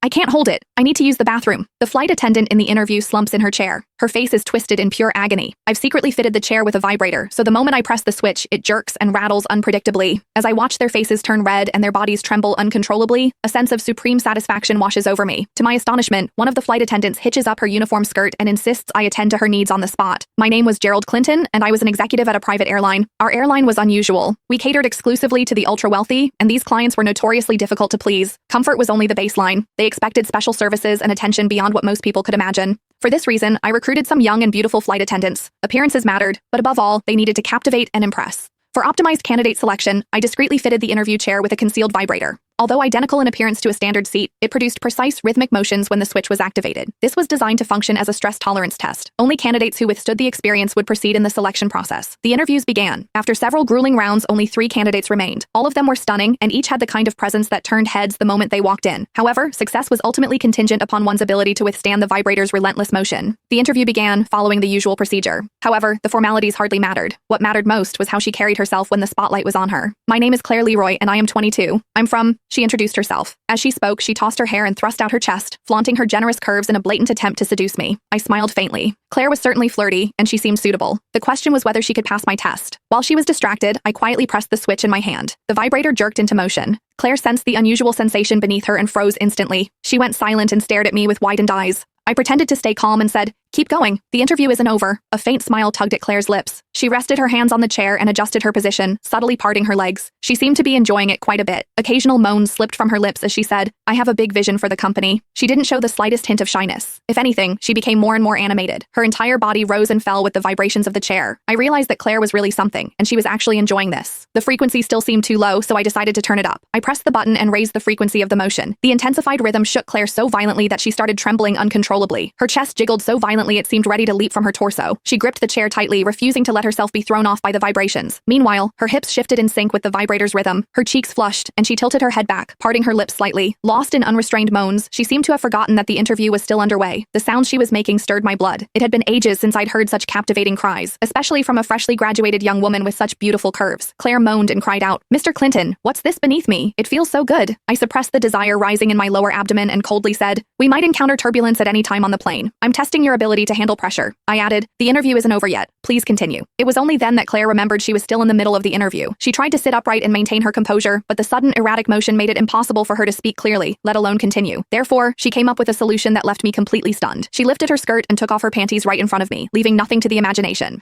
I can't hold it. I need to use the bathroom. The flight attendant in the interview slumps in her chair. Her face is twisted in pure agony. I've secretly fitted the chair with a vibrator, so the moment I press the switch, it jerks and rattles unpredictably. As I watch their faces turn red and their bodies tremble uncontrollably, a sense of supreme satisfaction washes over me. To my astonishment, one of the flight attendants hitches up her uniform skirt and insists I attend to her needs on the spot. My name was Gerald Clinton, and I was an executive at a private airline. Our airline was unusual. We catered exclusively to the ultra-wealthy, and these clients were notoriously difficult to please. Comfort was only the baseline. They expected special services and attention beyond what most people could imagine. For this reason, I recruited some young and beautiful flight attendants. Appearances mattered, but above all, they needed to captivate and impress. For optimized candidate selection, I discreetly fitted the interview chair with a concealed vibrator. Although identical in appearance to a standard seat, it produced precise rhythmic motions when the switch was activated. This was designed to function as a stress tolerance test. Only candidates who withstood the experience would proceed in the selection process. The interviews began. After several grueling rounds, only 3 candidates remained. All of them were stunning, and each had the kind of presence that turned heads the moment they walked in. However, success was ultimately contingent upon one's ability to withstand the vibrator's relentless motion. The interview began, following the usual procedure. However, the formalities hardly mattered. What mattered most was how she carried herself when the spotlight was on her. My name is Claire Leroy, and I am 22. I'm from... She introduced herself. As she spoke, she tossed her hair and thrust out her chest, flaunting her generous curves in a blatant attempt to seduce me. I smiled faintly. Claire was certainly flirty, and she seemed suitable. The question was whether she could pass my test. While she was distracted, I quietly pressed the switch in my hand. The vibrator jerked into motion. Claire sensed the unusual sensation beneath her and froze instantly. She went silent and stared at me with widened eyes. I pretended to stay calm and said, "Keep going. The interview isn't over." A faint smile tugged at Claire's lips. She rested her hands on the chair and adjusted her position, subtly parting her legs. She seemed to be enjoying it quite a bit. Occasional moans slipped from her lips as she said, "I have a big vision for the company." She didn't show the slightest hint of shyness. If anything, she became more and more animated. Her entire body rose and fell with the vibrations of the chair. I realized that Claire was really something, and she was actually enjoying this. The frequency still seemed too low, so I decided to turn it up. I pressed the button and raised the frequency of the motion. The intensified rhythm shook Claire so violently that she started trembling uncontrollably. Her chest jiggled so violently it seemed ready to leap from her torso. She gripped the chair tightly, refusing to let herself be thrown off by the vibrations. Meanwhile, her hips shifted in sync with the vibrator's rhythm. Her cheeks flushed, and she tilted her head back, parting her lips slightly. Lost in unrestrained moans, she seemed to have forgotten that the interview was still underway. The sounds she was making stirred my blood. It had been ages since I'd heard such captivating cries, especially from a freshly graduated young woman with such beautiful curves. Claire moaned and cried out, "Mr. Clinton, what's this beneath me? It feels so good." I suppressed the desire rising in my lower abdomen and coldly said, "We might encounter turbulence at any time on the plane. I'm testing your ability to handle pressure." I added, "The interview isn't over yet. Please continue." It was only then that Claire remembered she was still in the middle of the interview. She tried to sit upright and maintain her composure, but the sudden erratic motion made it impossible for her to speak clearly, let alone continue. Therefore, she came up with a solution that left me completely stunned. She lifted her skirt and took off her panties right in front of me, leaving nothing to the imagination.